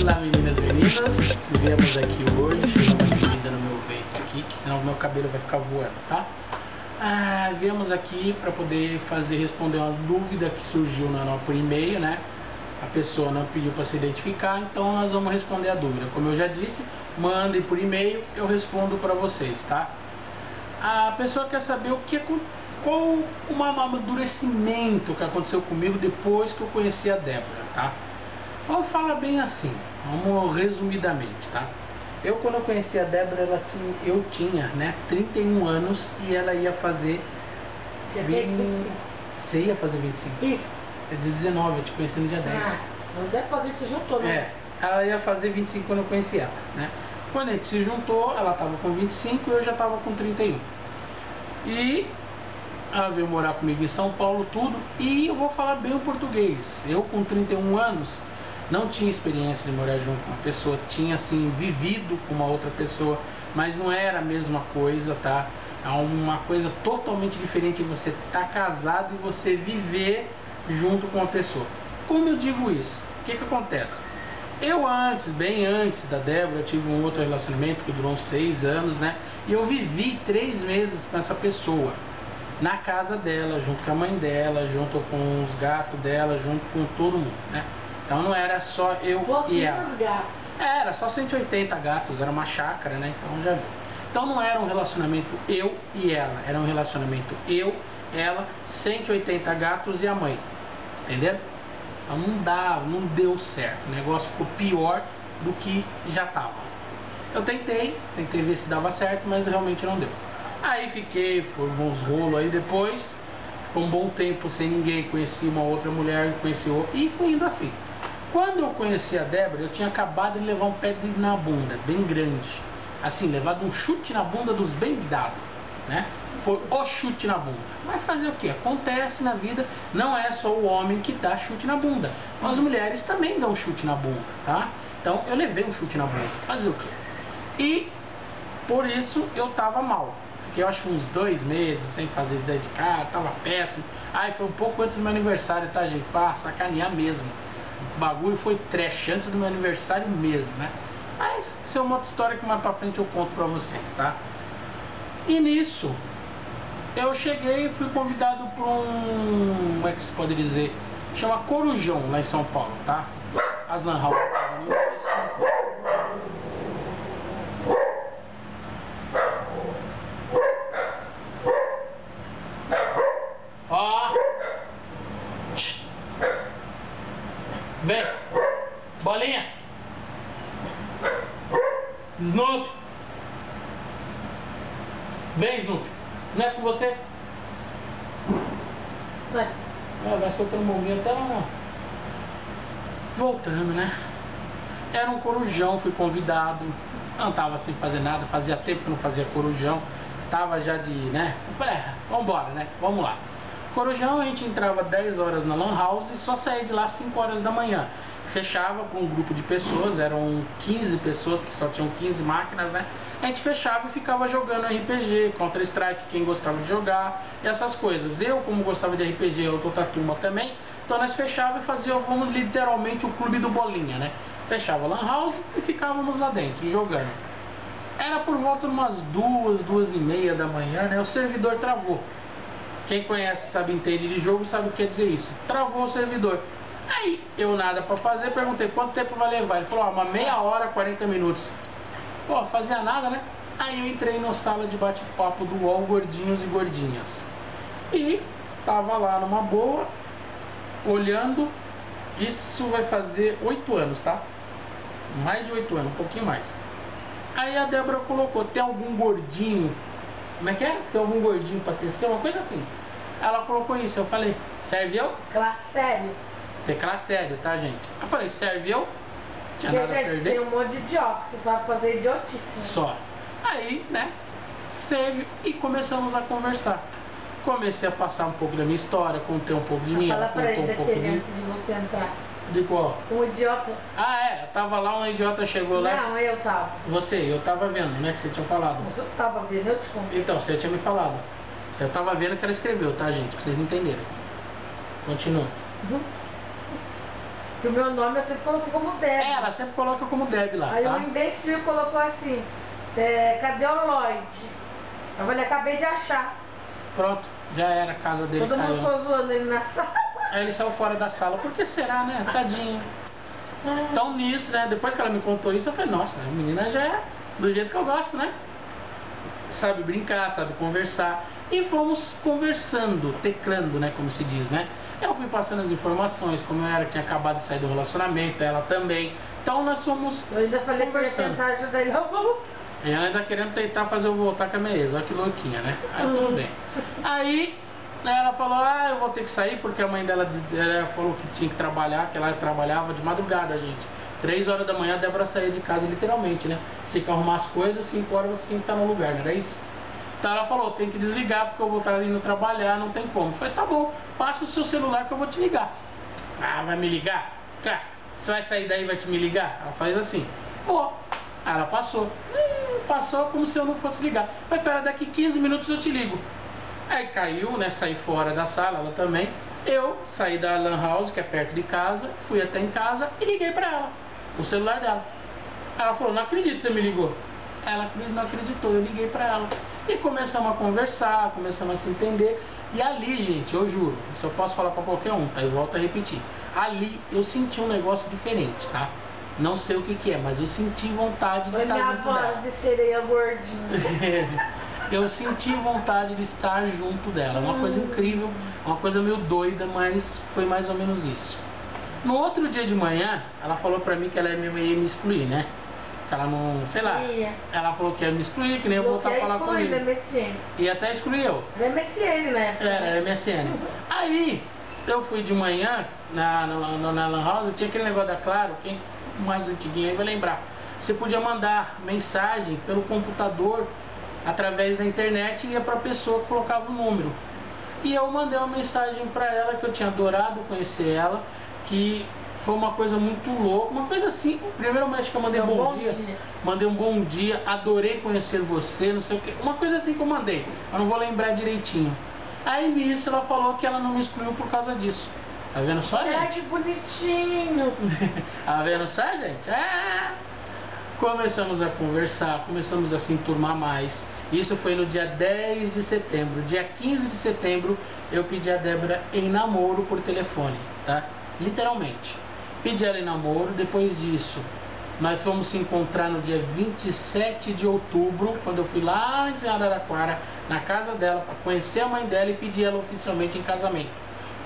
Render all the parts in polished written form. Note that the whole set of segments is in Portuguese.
Olá meninas e meninas, viemos aqui hoje, dar uma diminuída no meu vento aqui, que senão o meu cabelo vai ficar voando, tá? Viemos aqui para poder responder uma dúvida que surgiu por e-mail, né? A pessoa não pediu para se identificar, então nós vamos responder a dúvida. Como eu já disse, mandem por e-mail, eu respondo para vocês, tá? A pessoa quer saber qual o amadurecimento que aconteceu comigo depois que eu conheci a Débora, tá? Vamos falar bem assim, vamos resumidamente, tá? Quando eu conheci a Débora, eu tinha, né, 31 anos e ela ia fazer... Dia 25. Você ia fazer 25? Isso. É 19, eu te conheci no dia 10. Depois a gente se juntou, né? Ela ia fazer 25 quando eu conheci ela, né? Quando a gente se juntou, ela tava com 25 e eu já tava com 31. E ela veio morar comigo em São Paulo, tudo, e eu vou falar bem o português. Eu com 31 anos... não tinha experiência de morar junto com uma pessoa, tinha assim vivido com uma outra pessoa, mas não era a mesma coisa, tá? É uma coisa totalmente diferente de você estar casado e você viver junto com uma pessoa. Como eu digo isso? O que acontece? Eu bem antes da Débora, eu tive um outro relacionamento que durou uns 6 anos, né? E eu vivi 3 meses com essa pessoa, na casa dela, junto com a mãe dela, junto com os gatos dela, junto com todo mundo, né? Então não era só eu e ela. Gatos. Era só 180 gatos, era uma chácara, né? Então já viu. Então não era um relacionamento eu e ela, era um relacionamento eu, ela, 180 gatos e a mãe. Entenderam? Então não deu certo. O negócio ficou pior do que já estava. Eu tentei ver se dava certo, mas realmente não deu. Aí foi uns rolos aí depois, ficou um bom tempo sem ninguém, conheci uma outra mulher, conheci outra, e fui indo assim. Quando eu conheci a Débora, eu tinha acabado de levar um pé na bunda, bem grande. Assim, levado um chute na bunda dos bem dados, né? Foi o chute na bunda. Mas fazer o que? Acontece na vida, não é só o homem que dá chute na bunda. As mulheres também dão chute na bunda, tá? Então eu levei um chute na bunda. Fazer o quê? E por isso eu tava mal. Fiquei, eu acho que uns 2 meses sem fazer ideia de casa, tava péssimo. Aí foi um pouco antes do meu aniversário, tá, gente? Pra sacanear mesmo. O bagulho foi trash antes do meu aniversário mesmo, né? Mas isso é uma outra história que mais pra frente eu conto pra vocês, tá? E nisso, eu cheguei e fui convidado pra como é que se pode dizer? Chama Corujão, lá em São Paulo, tá? As Lan House. Ó! Vem! Bolinha! Snoopy! Vem, Snoopy! Não é com você? Vai. Vai soltando bombinha até lá. Voltando, né? Era um corujão, fui convidado. Não tava sem fazer nada, fazia tempo que eu não fazia corujão. Tava já né? Falei, vambora, né? Vamos lá. Corujão, a gente entrava 10 horas na Lan House e só saía de lá 5 horas da manhã. Fechava com um grupo de pessoas, eram 15 pessoas, que só tinham 15 máquinas, né? A gente fechava e ficava jogando RPG, Counter-Strike, quem gostava de jogar, e essas coisas. Eu, como gostava de RPG, a outra turma também, então nós fechava e fazíamos literalmente o clube do Bolinha, né? Fechava a Lan House e ficávamos lá dentro, jogando. Era por volta de umas 2h30 da manhã, né? O servidor travou. Quem conhece, sabe, entende de jogo, sabe o que quer dizer isso. Travou o servidor. Aí, eu nada pra fazer, perguntei quanto tempo vai levar. Ele falou, uma meia hora, 40 minutos. Pô, fazia nada, né? Aí eu entrei na sala de bate-papo do UOL Gordinhos e Gordinhas. E tava lá numa boa, olhando. Isso vai fazer 8 anos, tá? Mais de 8 anos, um pouquinho mais. Aí a Débora colocou, tem algum gordinho? Como é que é? Tem algum gordinho pra tecer? Uma coisa assim. Ela colocou isso, eu falei, serviu? Classe sério. Teclar sério, tá, gente? Eu falei, serviu? Tinha Porque, nada a gente, perder. tem um monte de idiota, que você sabe fazer idiotice. Só. Aí, né, serve e começamos a conversar. Comecei a passar um pouco da minha história, contei um pouco de mim, Fala ela pra contou ele um pouco daquele de antes de você entrar. De qual? Um idiota. Ah, é, eu tava lá, um idiota chegou lá. Não, eu tava. Eu tava vendo, né, que você tinha falado. Você tava vendo, eu te contei. Então, você tinha me falado. Você tava vendo que ela escreveu, tá, gente? Pra vocês entenderem. Continua. Que o meu nome eu sempre coloquei como Deb. Ela sempre coloca como Deb lá, Aí tá? um imbecil colocou assim, cadê o Lloyd? Eu falei, acabei de achar. Pronto, já era a casa dele. Todo mundo caiu. ficou zoando ele na sala. Aí ele saiu fora da sala. Por que será, né? Tadinho. Então nisso, né? Depois que ela me contou isso, eu falei, nossa, a menina já é do jeito que eu gosto, né? Sabe brincar, sabe conversar. E fomos conversando, teclando, né? Como se diz, né? Eu fui passando as informações, como eu era, tinha acabado de sair do relacionamento, ela também. Então nós fomos Eu ainda falei que eu ia conversando. tentar ajudar ele a voltar. E ela ainda querendo tentar fazer eu voltar com a minha ex, olha que louquinha, né? Aí tudo bem. Aí ela falou, eu vou ter que sair porque a mãe dela falou que tinha que trabalhar, que ela trabalhava de madrugada, gente. 3 horas da manhã a Débora saía de casa, literalmente, né? Você tinha que arrumar as coisas, 5 horas você tinha que estar no lugar, não era isso? Então ela falou, tem que desligar porque eu vou estar indo trabalhar, não tem como. Eu falei, tá bom, passa o seu celular que eu vou te ligar. Ah, vai me ligar? Cara, você vai sair daí e vai te me ligar? Ela faz assim, vou. Aí ela passou. Passou como se eu não fosse ligar. Falei, pera, daqui 15 minutos eu te ligo. Aí caiu, né, saí fora da sala, ela também. Eu saí da Lan House, que é perto de casa, fui até em casa e liguei pra ela, o celular dela. Ela falou, não acredito que você me ligou. Ela não acreditou, eu liguei pra ela. E começamos a conversar, começamos a se entender. E ali, gente, eu juro, isso eu posso falar pra qualquer um, tá? Eu volto a repetir. Ali eu senti um negócio diferente, tá? Não sei o que que é, mas eu senti vontade de Foi estar minha junto dela. voz de sereia gordinha. Eu senti vontade de estar junto dela. Uma coisa incrível, uma coisa meio doida, mas foi mais ou menos isso. No outro dia de manhã, ela falou pra mim que ela ia me excluir, né? Que ela não, sei lá. Ela falou que ia me excluir, que nem eu voltar a falar comigo. Da MSN. E até excluir eu. Da MSN, né? Era MSN. Aí, eu fui de manhã na Lan House, tinha aquele negócio da Claro, quem mais antiguinho aí vai lembrar. Você podia mandar mensagem pelo computador através da internet e ia para a pessoa que colocava o número. E eu mandei uma mensagem para ela que eu tinha adorado conhecer ela, que foi uma coisa muito louca, uma coisa assim. Primeiro mês que eu mandei bom dia, mandei um bom dia, adorei conhecer você, não sei o que, uma coisa assim que eu mandei, eu não vou lembrar direitinho. Aí nisso ela falou que ela não me excluiu por causa disso. Tá vendo só, gente? Ai, que bonitinho! Tá vendo só, gente? Começamos a conversar, começamos a se enturmar mais. Isso foi no dia 10 de setembro. Dia 15 de setembro eu pedi a Débora em namoro por telefone, tá? Literalmente. Pedi ela em namoro, depois disso nós fomos se encontrar no dia 27 de outubro, quando eu fui lá em Araraquara, na casa dela, para conhecer a mãe dela e pedir ela oficialmente em casamento.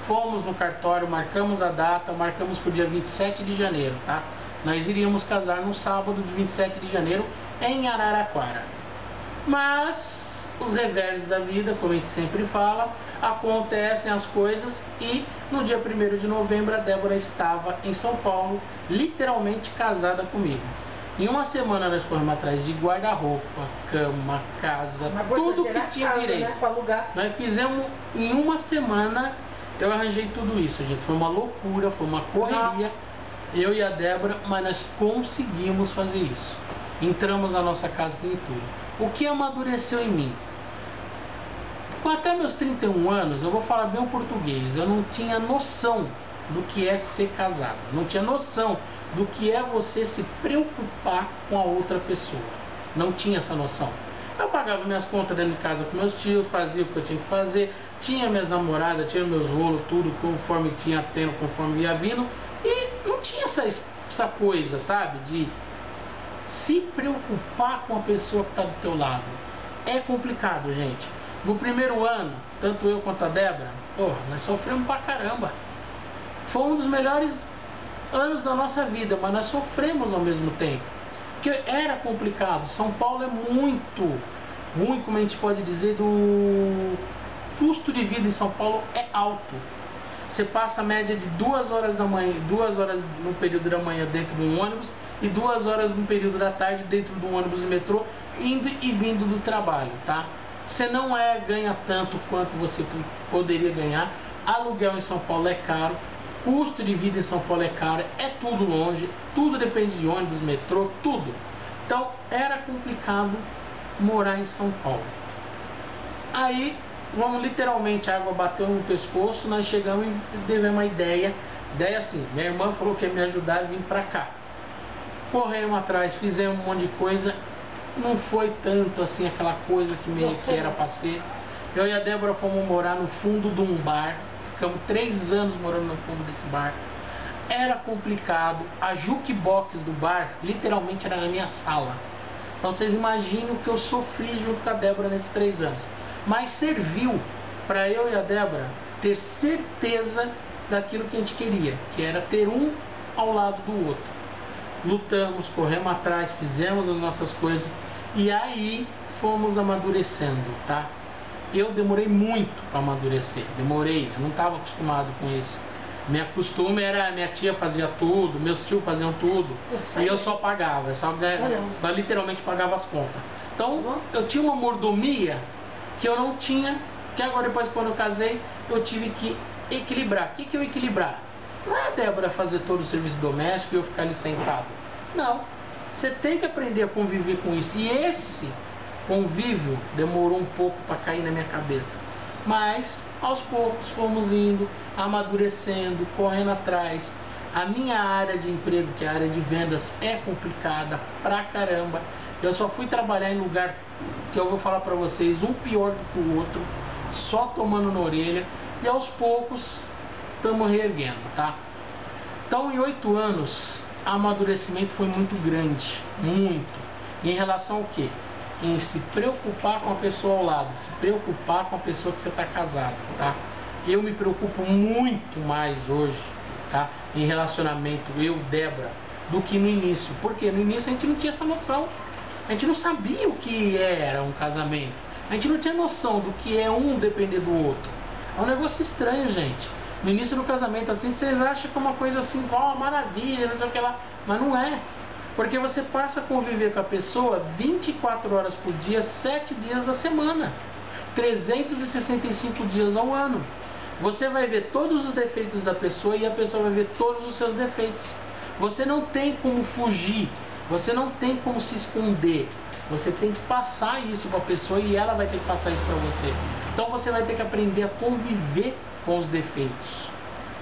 Fomos no cartório, marcamos a data, marcamos para o dia 27 de janeiro, tá? Nós iríamos casar no sábado de 27 de janeiro em Araraquara. Mas os reversos da vida, como a gente sempre fala, acontecem as coisas e no dia 1º de novembro a Débora estava em São Paulo, literalmente casada comigo. Em uma semana nós corremos atrás de guarda-roupa, cama, casa, tudo que tinha direito. Né, pra alugar. Nós fizemos em uma semana, eu arranjei tudo isso, gente. Foi uma loucura, foi uma correria. Nossa. Eu e a Débora, mas nós conseguimos fazer isso. Entramos na nossa casinha e tudo. O que amadureceu em mim? Com até meus 31 anos, eu vou falar bem o português, eu não tinha noção do que é ser casado. Não tinha noção do que é você se preocupar com a outra pessoa. Não tinha essa noção. Eu pagava minhas contas dentro de casa com meus tios, fazia o que eu tinha que fazer, tinha minhas namoradas, tinha meus rolos, tudo conforme tinha tendo, conforme ia vindo. E não tinha essa coisa, sabe, de se preocupar com a pessoa que está do teu lado. É complicado, gente. No primeiro ano, tanto eu quanto a Débora, nós sofremos pra caramba. Foi um dos melhores anos da nossa vida, mas nós sofremos ao mesmo tempo. Porque era complicado. São Paulo é muito ruim, como a gente pode dizer, custo de vida em São Paulo é alto. Você passa a média de 2 horas da manhã, 2 horas no período da manhã dentro de um ônibus e 2 horas no período da tarde dentro de um ônibus e metrô, indo e vindo do trabalho, tá? Você não ganha tanto quanto você poderia ganhar. Aluguel em São Paulo é caro, custo de vida em São Paulo é caro, é tudo longe, tudo depende de ônibus, metrô, tudo. Então era complicado morar em São Paulo. Aí, literalmente, a água bateu no pescoço, nós chegamos e tivemos uma ideia assim, minha irmã falou que ia me ajudar a vir pra cá. Corremos atrás, fizemos um monte de coisa, não foi tanto assim aquela coisa que era pra ser. Eu e a Débora fomos morar no fundo de um bar, ficamos 3 anos morando no fundo desse bar. Era complicado, a jukebox do bar literalmente era na minha sala. Então vocês imaginam o que eu sofri junto com a Débora nesses 3 anos. Mas serviu para eu e a Débora ter certeza daquilo que a gente queria, que era ter um ao lado do outro. Lutamos, corremos atrás, fizemos as nossas coisas e aí fomos amadurecendo, tá? Eu demorei muito para amadurecer, eu não estava acostumado com isso. Minha costume era, minha tia fazia tudo, meus tios faziam tudo e eu só pagava, só literalmente pagava as contas. Então eu tinha uma mordomia que eu não tinha, que agora depois quando eu casei eu tive que equilibrar. O que eu equilibrar? Não é a Débora fazer todo o serviço doméstico e eu ficar ali sentado. Não, você tem que aprender a conviver com isso. E esse convívio demorou um pouco para cair na minha cabeça. Mas aos poucos fomos indo, amadurecendo, correndo atrás. A minha área de emprego, que é a área de vendas, é complicada pra caramba. Eu só fui trabalhar em lugar que eu vou falar pra vocês, um pior do que o outro, só tomando na orelha. E aos poucos estamos reerguendo, tá? Então em 8 anos, o amadurecimento foi muito grande, muito. E em relação ao quê? Em se preocupar com a pessoa ao lado, se preocupar com a pessoa que você está casado, tá? Eu me preocupo muito mais hoje, tá? Em relacionamento, eu, Débora, do que no início. Porque no início a gente não tinha essa noção. A gente não sabia o que era um casamento. A gente não tinha noção do que é um depender do outro. É um negócio estranho, gente. No início do casamento, assim, vocês acham que é uma coisa assim, ó, maravilha, não sei o que lá. Mas não é. Porque você passa a conviver com a pessoa 24 horas por dia, 7 dias da semana. 365 dias ao ano. Você vai ver todos os defeitos da pessoa e a pessoa vai ver todos os seus defeitos. Você não tem como fugir. Você não tem como se esconder. Você tem que passar isso para a pessoa e ela vai ter que passar isso para você. Então você vai ter que aprender a conviver com os defeitos.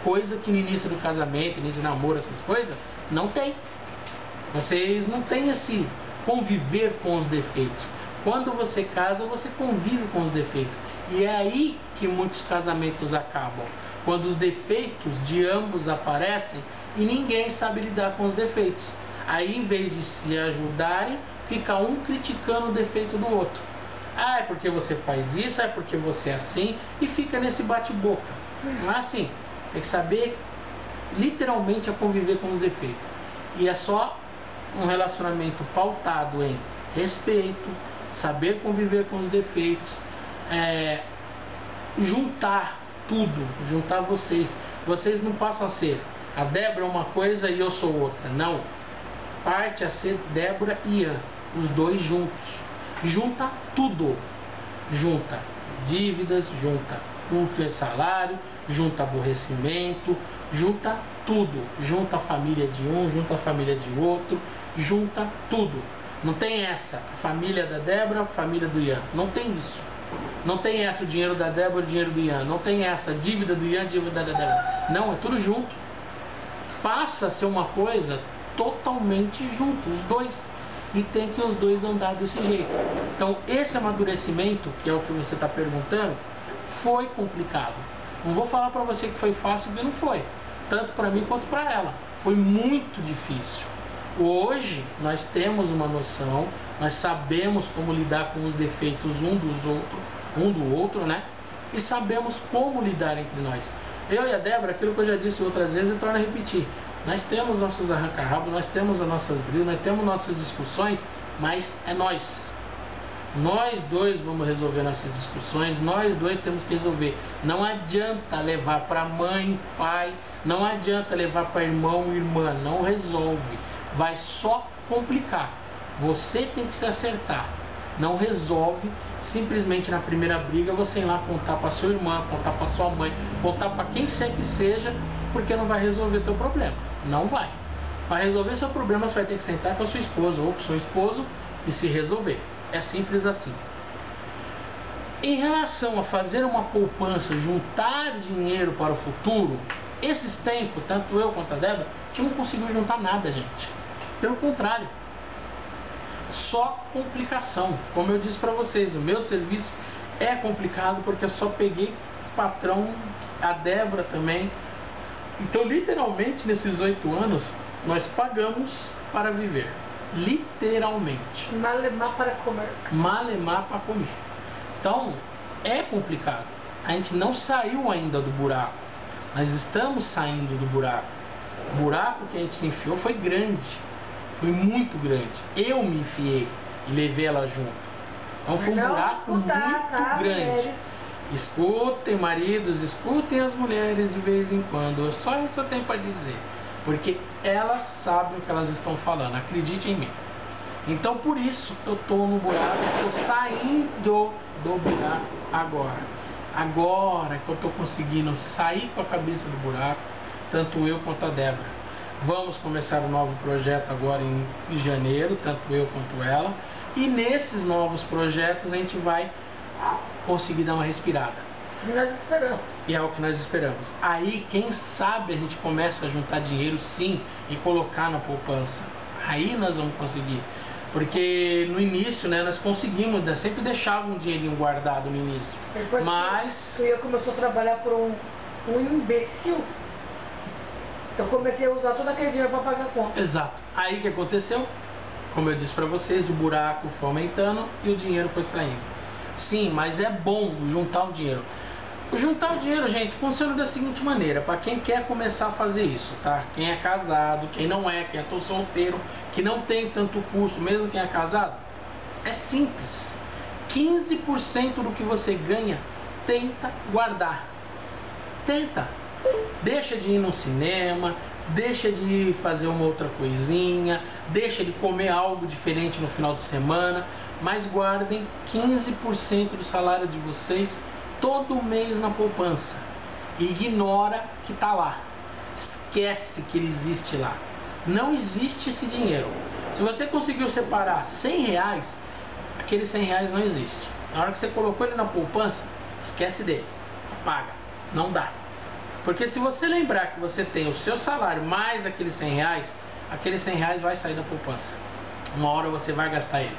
Coisa que no início do casamento, início do namoro, essas coisas, não tem. Vocês não têm esse conviver com os defeitos. Quando você casa, você convive com os defeitos. E é aí que muitos casamentos acabam. Quando os defeitos de ambos aparecem e ninguém sabe lidar com os defeitos. Aí, em vez de se ajudarem, fica um criticando o defeito do outro. Ah, é porque você faz isso, é porque você é assim, e fica nesse bate-boca. Não é assim. Tem que saber literalmente a conviver com os defeitos. E é só um relacionamento pautado em respeito, saber conviver com os defeitos, juntar tudo, juntar vocês. Vocês não passam a ser a Débora uma coisa e eu sou outra. Não. Parte a ser Débora e Ian, os dois juntos. Junta tudo. Junta dívidas, junta o que é salário, junta aborrecimento, junta tudo. Junta a família de um, junta a família de outro, junta tudo. Não tem essa, família da Débora, família do Ian. Não tem isso. Não tem essa, o dinheiro da Débora, o dinheiro do Ian. Não tem essa, dívida do Ian, dívida da Débora. Não, é tudo junto. Passa a ser uma coisa totalmente junto, os dois. E tem que os dois andar desse jeito. Então esse amadurecimento, que é o que você está perguntando, foi complicado. Não vou falar para você que foi fácil, porque não foi. Tanto para mim quanto para ela. Foi muito difícil. Hoje nós temos uma noção, nós sabemos como lidar com os defeitos um do outro, né? E sabemos como lidar entre nós. Eu e a Débora, aquilo que eu já disse outras vezes, eu torno a repetir. Nós temos nossos arranca-rabos, nós temos as nossas brigas, nós temos nossas discussões, mas é nós. Nós dois vamos resolver nossas discussões, nós dois temos que resolver. Não adianta levar para mãe, pai, não adianta levar para irmão, irmã, não resolve. Vai só complicar. Você tem que se acertar. Não resolve simplesmente na primeira briga você ir lá contar para sua irmã, contar para sua mãe, contar para quem quer que seja, porque não vai resolver teu problema. Não vai. Para resolver seu problema você vai ter que sentar com a sua esposa ou com o seu esposo e se resolver. É simples assim. Em relação a fazer uma poupança, juntar dinheiro para o futuro, esses tempos, tanto eu quanto a Débora, a gente não conseguiu juntar nada, gente. Pelo contrário. Só complicação. Como eu disse para vocês, o meu serviço é complicado porque eu só peguei o patrão, a Débora também. Então, literalmente, nesses 8 anos, nós pagamos para viver. Literalmente. Malemar para comer. Malemar para comer. Então, é complicado. A gente não saiu ainda do buraco. Nós estamos saindo do buraco. O buraco que a gente se enfiou foi grande. Foi muito grande. Eu me enfiei e levei ela junto. Então foi um buraco muito grande. Mulheres. Escutem, maridos, escutem as mulheres de vez em quando. Só isso eu tenho para dizer. Porque elas sabem o que elas estão falando. Acredite em mim. Então por isso eu estou no buraco. Estou saindo do buraco agora. Agora que eu estou conseguindo sair com a cabeça do buraco. Tanto eu quanto a Débora. Vamos começar um novo projeto agora em janeiro, tanto eu quanto ela. E nesses novos projetos a gente vai conseguir dar uma respirada. Sim, nós esperamos. E é o que nós esperamos. Aí, quem sabe a gente começa a juntar dinheiro sim e colocar na poupança. Aí nós vamos conseguir. Porque no início, né, nós conseguimos, né, sempre deixava um dinheirinho guardado no início. Depois mas que eu começou a trabalhar por um imbecil, eu comecei a usar todo aquele dinheiro para pagar a conta. Exato. Aí o que aconteceu? Como eu disse para vocês, o buraco foi aumentando e o dinheiro foi saindo. Sim, mas é bom juntar o dinheiro. Juntar o dinheiro, gente, funciona da seguinte maneira, para quem quer começar a fazer isso, tá? Quem é casado, quem não é, quem é todo solteiro, que não tem tanto custo, mesmo quem é casado, é simples. 15% do que você ganha, tenta guardar. Tenta. Deixa de ir no cinema, deixa de fazer uma outra coisinha, deixa de comer algo diferente no final de semana, mas guardem 15% do salário de vocês todo mês na poupança. Ignora que está lá. Esquece que ele existe lá. Não existe esse dinheiro. Se você conseguiu separar 100 reais, aqueles 100 reais não existe. Na hora que você colocou ele na poupança, esquece dele. Apaga. Não dá. Porque se você lembrar que você tem o seu salário mais aqueles 100 reais, aqueles 100 reais vai sair da poupança. Uma hora você vai gastar ele.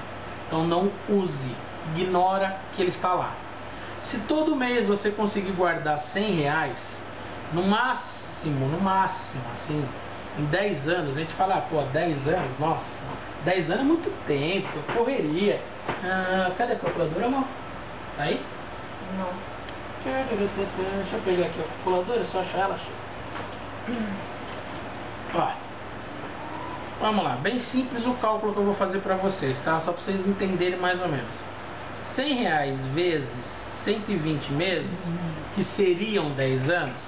Então não use. Ignora que ele está lá. Se todo mês você conseguir guardar 100 reais, no máximo, assim, em 10 anos, a gente fala, ah, pô, 10 anos, nossa, 10 anos é muito tempo, correria. Ah, cadê a calculadora, amor? Tá aí? Não. Deixa eu pegar aqui a calculadora, só achar ela. Ó, vamos lá, bem simples o cálculo que eu vou fazer para vocês, tá? Só para vocês entenderem mais ou menos. 100 reais vezes 120 meses, que seriam 10 anos,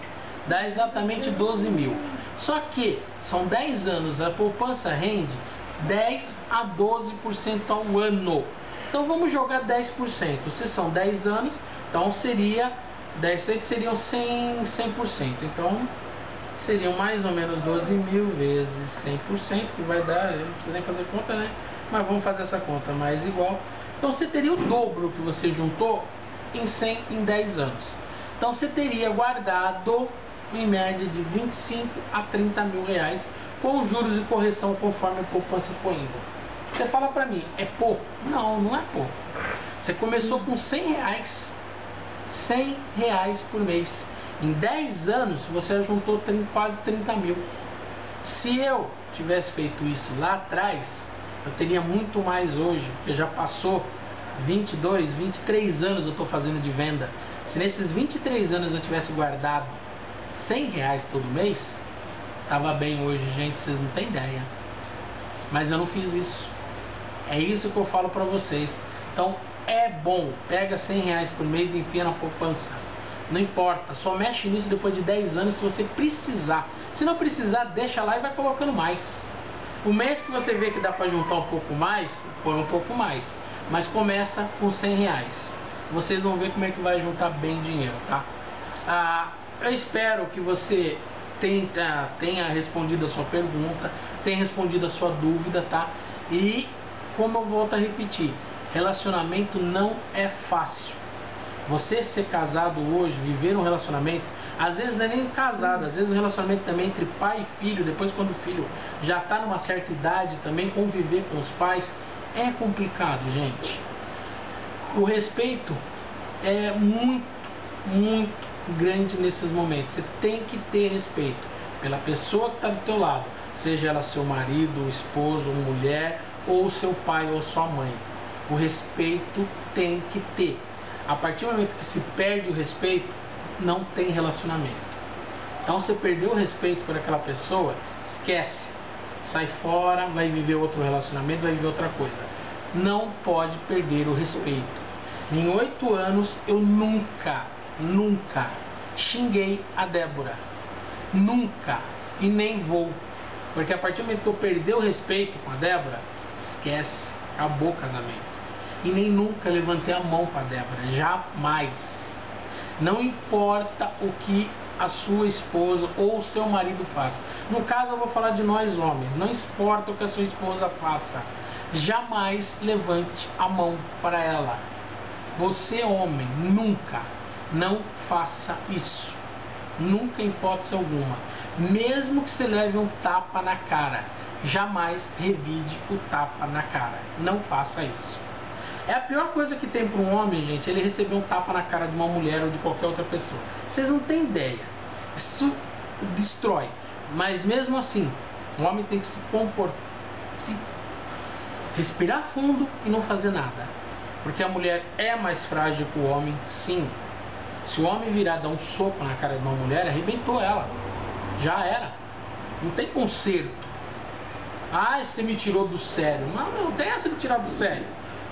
dá exatamente 12 mil. Só que são 10 anos, a poupança rende 10 a 12% ao ano. Então vamos jogar 10%. Se são 10 anos, então seria 10% seriam 100%. Então seriam mais ou menos 12 mil vezes 100%, que vai dar, eu não preciso nem fazer conta, né? Mas vamos fazer essa conta mais igual. Então você teria o dobro que você juntou em 10 anos. Então você teria guardado em média de 25 a 30 mil reais com juros e correção conforme a poupança for indo. Você fala pra mim, é pouco? Não, não é pouco. Você começou com 100 reais. 100 reais por mês. Em 10 anos você juntou quase 30 mil. Se eu tivesse feito isso lá atrás, eu teria muito mais hoje, porque já passou 22, 23 anos eu estou fazendo de venda. Se nesses 23 anos eu tivesse guardado 100 reais todo mês, tava bem hoje, gente, vocês não têm ideia. Mas eu não fiz isso. É isso que eu falo para vocês. Então, é bom. Pega R$100 por mês e enfia na poupança. Não importa, só mexe nisso depois de 10 anos se você precisar. Se não precisar, deixa lá e vai colocando mais. O mês que você vê que dá para juntar um pouco mais, põe um pouco mais. Mas começa com R$100. Vocês vão ver como é que vai juntar bem dinheiro, tá? Eu espero que você tenha respondido a sua pergunta, tenha respondido a sua dúvida, tá? E como eu volto a repetir, relacionamento não é fácil. Você ser casado hoje, viver um relacionamento, às vezes não é nem casado, às vezes o relacionamento também entre pai e filho, depois quando o filho já está numa certa idade também, conviver com os pais é complicado, gente. O respeito é muito, muito grande nesses momentos. Você tem que ter respeito pela pessoa que está do teu lado, seja ela seu marido, esposo, mulher, ou seu pai ou sua mãe. O respeito tem que ter. A partir do momento que se perde o respeito, não tem relacionamento. Então, você perdeu o respeito por aquela pessoa, esquece. Sai fora, vai viver outro relacionamento, vai viver outra coisa. Não pode perder o respeito. Em 8 anos, eu nunca xinguei a Débora. Nunca. E nem vou. Porque a partir do momento que eu perder o respeito com a Débora, esquece. Acabou o casamento. E nem nunca levantei a mão para a Débora, jamais. Não importa o que a sua esposa ou o seu marido faça. No caso, eu vou falar de nós homens. Não importa o que a sua esposa faça, jamais levante a mão para ela. Você, homem, nunca, não faça isso. Nunca, em hipótese alguma. Mesmo que você leve um tapa na cara, jamais revide o tapa na cara. Não faça isso. É a pior coisa que tem para um homem, gente, ele receber um tapa na cara de uma mulher ou de qualquer outra pessoa. Vocês não têm ideia. Isso destrói. Mas mesmo assim, o homem tem que se comportar, respirar fundo e não fazer nada. Porque a mulher é mais frágil que o homem, sim. Se o homem virar dar um soco na cara de uma mulher, arrebentou ela. Já era. Não tem conserto. Ah, você me tirou do sério. Não tem essa de tirar do sério.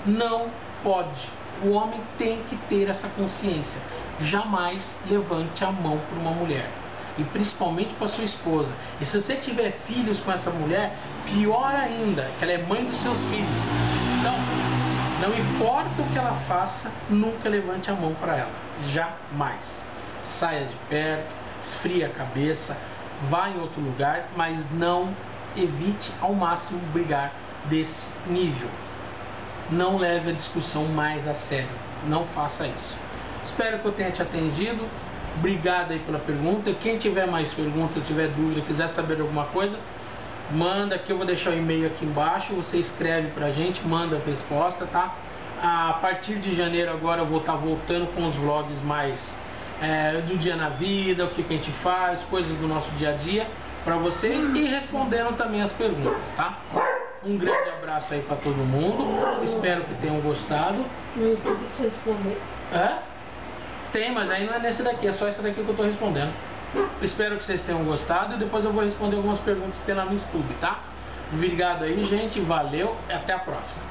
Não pode. O homem tem que ter essa consciência. Jamais levante a mão por uma mulher. E principalmente para sua esposa. E se você tiver filhos com essa mulher, pior ainda, que ela é mãe dos seus filhos. Então, não importa o que ela faça, nunca levante a mão para ela. Jamais. Saia de perto, esfria a cabeça, vá em outro lugar, mas não evite ao máximo brigar desse nível. Não leve a discussão mais a sério. Não faça isso. Espero que eu tenha te atendido. Obrigado aí pela pergunta. Quem tiver mais perguntas, tiver dúvida, quiser saber alguma coisa, manda aqui. Eu vou deixar o e-mail aqui embaixo. Você escreve pra gente, manda a resposta, tá? A partir de janeiro agora eu vou estar voltando com os vlogs mais do dia na vida, o que a gente faz, coisas do nosso dia a dia pra vocês e respondendo também as perguntas, tá? Um grande abraço aí pra todo mundo. Espero que tenham gostado. No YouTube você responder. Tem, mas aí não é nesse daqui, é só essa daqui que eu tô respondendo. Espero que vocês tenham gostado e depois eu vou responder algumas perguntas que tem lá no YouTube, tá? Obrigado aí, gente. Valeu e até a próxima.